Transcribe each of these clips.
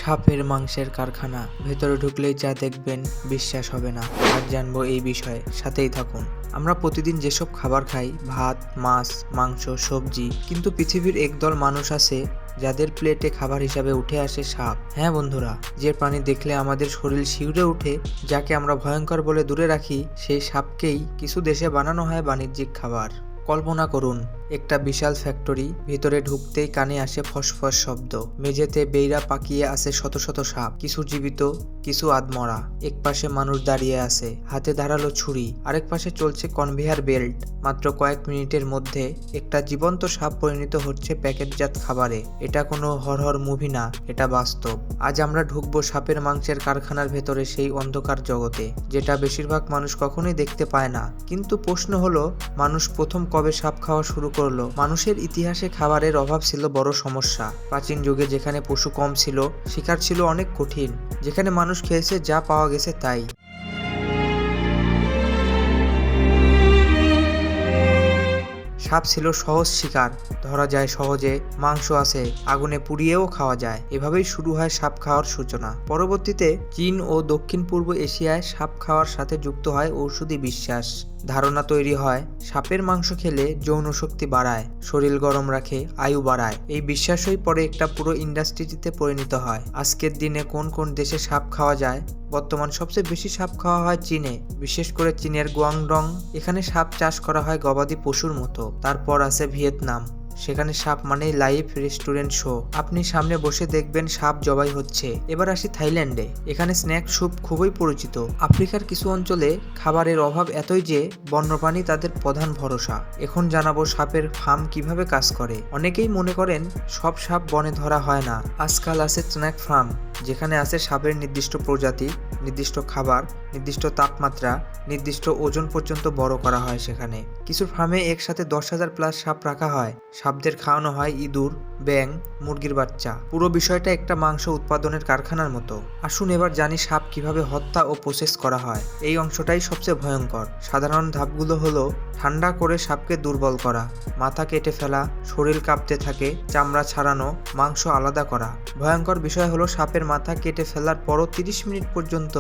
সাপের মাংসের কারখানা, ভেতরে ঢুকলেই যা দেখবেন বিশ্বাস হবে না। আজ জানবো এই বিষয়ে, সাথেই থাকুন। আমরা প্রতিদিন যেসব খাবার খাই, ভাত, মাছ, মাংস, সবজি, কিন্তু পৃথিবীর একদল মানুষ আছে যাদের প্লেটে খাবার হিসাবে উঠে আসে সাপ। হ্যাঁ বন্ধুরা, যে প্রাণী দেখলে আমাদের শরীর শিউরে ওঠে, যাকে আমরা ভয়ঙ্কর বলে দূরে রাখি, সেই সাপকেই কিছু দেশে বানানো হয় বাণিজ্যিক খাবার। কল্পনা করুন, একটা বিশাল ফ্যাক্টরি, ভিতরে ঢুকতেই কানে আসে ফসফস শব্দ, মেঝেতে বেইরা পাকিয়ে আছে শত শত সাপ, কিছু জীবিত, কিছু আধমরা। এক পাশে মানুষ দাঁড়িয়ে আছে, হাতে ধারালো ছুরি, আরেক পাশে চলছে কনভেয়ার বেল্ট। মাত্র কয়েক মিনিটের মধ্যে একটা জীবন্ত সাপ পরিণত হচ্ছে প্যাকেটজাত খাবারে। এটা কোনো হরহর মুভি না, এটা বাস্তব। আজ আমরা ঢুকবো সাপের মাংসের কারখানার ভেতরে, সেই অন্ধকার জগতে যেটা বেশিরভাগ মানুষ কখনোই দেখতে পায় না। কিন্তু প্রশ্ন হলো, মানুষ প্রথম কবে সাপ খাওয়া শুরু করলো? মানুষের ইতিহাসে খাবারের অভাব ছিল বড় সমস্যা। প্রাচীন যুগে যেখানে পশু কম ছিল, শিকার ছিল অনেক কঠিন, যেখানে মানুষ খেয়েছে যা পাওয়া গেছে তাই। সাপ ছিল সহজ শিকার, ধরা যায় সহজে, মাংস আছে, আগুনে পুড়িয়েও খাওয়া যায়। এভাবেই শুরু হয় সাপ খাওয়ার সূচনা। পরবর্তীতে চীন ও দক্ষিণ পূর্ব এশিয়ায় সাপ খাওয়ার সাথে যুক্ত হয় ঔষধি বিশ্বাস। ধারণা তৈরি হয় সাপের মাংস খেলে যৌন শক্তি বাড়ায়, শরীর গরম রাখে, আয়ু বাড়ায়। এই বিশ্বাসই পরে একটা পুরো ইন্ডাস্ট্রিতে পরিণত হয়। আজকের দিনে কোন কোন দেশে সাপ খাওয়া যায়? বর্তমান সবচেয়ে বেশি সাপ খাওয়া হয় চীনে, বিশেষ করে চীনের গুয়াংডং। এখানে সাপ চাষ করা হয় গবাদি পশুর মতো। তারপর আছে ভিয়েতনাম, সেখানে সাপ মানেই লাইভ রেস্টুরেন্ট শো। আপনি সামনে বসে দেখবেন সাপ জবাই হচ্ছে। এবার আসি থাইল্যান্ডে, এখানে স্ন্যাক স্যুপ খুবই পরিচিত। আফ্রিকার কিছু অঞ্চলে খাবারের অভাব এতই যে বন্যপ্রাণী তাদের প্রধান ভরসা। এখন জানাবো সাপের ফার্ম কিভাবে কাজ করে। অনেকেই মনে করেন সব সাপ বনে ধরা হয় না। আজকাল আছে স্ন্যাক ফার্ম, যেখানে আছে সাপের নির্দিষ্ট প্রজাতি, নির্দিষ্ট খাবার, নির্দিষ্ট তাপমাত্রা, নির্দিষ্ট ওজন পর্যন্ত বড় করা হয়। সেখানে কিছু ফার্মে একসাথে 10,000 প্লাস সাপ রাখা হয়। সাপদের খাওয়ানো হয় ইঁদুর, ব্যাঙ, মুরগির বাচ্চা। পুরো বিষয়টা একটা মাংস উৎপাদনের কারখানার মতো। আসুন এবার জানি সাপ কিভাবে হত্যা ও প্রসেস করা হয়। এই অংশটাই সবচেয়ে ভয়ঙ্কর। সাধারণ ধাপগুলো হলো ঠান্ডা করে সাপকে দুর্বল করা, মাথা কেটে ফেলা, শরীর কাঁপতে থাকে, চামড়া ছাড়ানো, মাংস আলাদা করা। ভয়ঙ্কর বিষয় হলো সাপের মাথা কেটে ফেলার পরও 30 মিনিট পর্যন্ত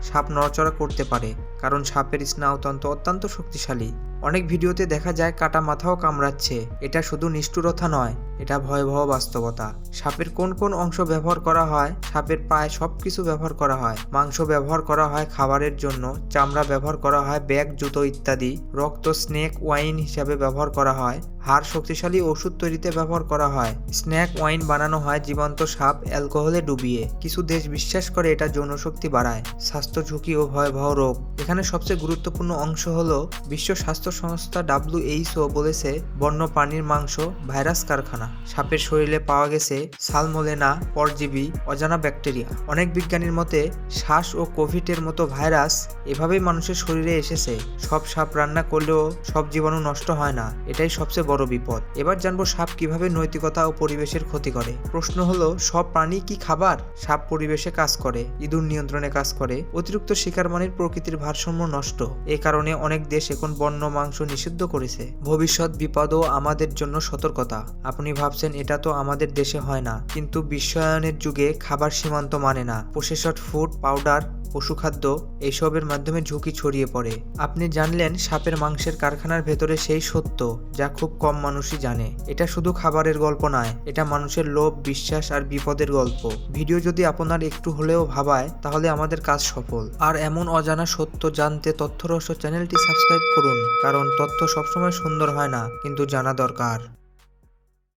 সাপ নড়াচড়া করতে পারে, কারণ সাপের স্নায়ুতন্ত্র অত্যন্ত শক্তিশালী। অনেক ভিডিওতে দেখা যায় কাটা মাথাও কামড়াচ্ছে। এটা শুধু নিষ্ঠুরতা নয়, এটা ভয়াবহ বাস্তবতা। সাপের কোন কোন অংশ ব্যবহার করা হয়? সাপের প্রায় সবকিছু ব্যবহার করা হয়। মাংস ব্যবহার করা হয় খাবারের জন্য, চামড়া ব্যবহার করা হয় ব্যাগ, জুতো ইত্যাদি, রক্ত স্নেক ওয়াইন হিসাবে ব্যবহার করা হয়, হাড় শক্তিশালী ওষুধ তৈরিতে ব্যবহার করা হয়। স্নেক ওয়াইন বানানো হয় জীবন্ত সাপ অ্যালকোহলে ডুবিয়ে। কিছু দেশ বিশ্বাস করে এটা যৌনশক্তি বাড়ায়। স্বাস্থ্য ঝুঁকি ও ভয়াবহ রোগ। এখানে সবচেয়ে গুরুত্বপূর্ণ অংশ হলো বিশ্ব স্বাস্থ্য সংস্থা WHO বলেছে বন্য প্রাণীর মাংস ভাইরাস কারখানা। সাপের শরীরে পাওয়া গেছে সালমোনেলা, পরজীবী, অজানা ব্যাকটেরিয়া। অনেক বিজ্ঞানীর মতে শ্বাস ও কোভিডের মতো ভাইরাস এভাবেই মানুষের শরীরে এসেছে। সব সাপ রান্না করলেও সব জীবাণু নষ্ট হয় না, এটাই সবচেয়ে বড় বিপদ। এবার জানবো সাপ কিভাবে নৈতিকতা ও পরিবেশের ক্ষতি করে। প্রশ্ন হলো, সব প্রাণী কি খাবার? সাপ পরিবেশে কাজ করে, ইঁদুর নিয়ন্ত্রণে কাজ করে। অতিরিক্ত শিকার মানের প্রকৃতির ভারসাম্য নষ্ট। এ কারণে অনেক দেশ এখন বন্য মাংস নিষিদ্ধ করেছে। ভবিষ্যৎ বিপদও আমাদের জন্য সতর্কতা। আপনি ভাবছেন এটা তো আমাদের দেশে হয় না, কিন্তু বিশ্বায়নের যুগে খাবার সীমান্ত মানে না। প্রসেসড ফুড, পাউডার, পশুখাদ্য, এইসবের মাধ্যমে ঝুঁকি ছড়িয়ে পড়ে। আপনি জানলেন সাপের মাংসের কারখানার ভেতরে সেই সত্য যা খুব কম মানুষই জানে। এটা শুধু খাবারের গল্প নয়, এটা মানুষের লোভ, বিশ্বাস আর বিপদের গল্প। ভিডিও যদি আপনার একটু হলেও ভাবায়, তাহলে আমাদের কাজ সফল। আর এমন অজানা সত্য জানতে তথ্য রহস্য চ্যানেলটি সাবস্ক্রাইব করুন, কারণ তথ্য সবসময় সুন্দর হয় না, কিন্তু জানা দরকার।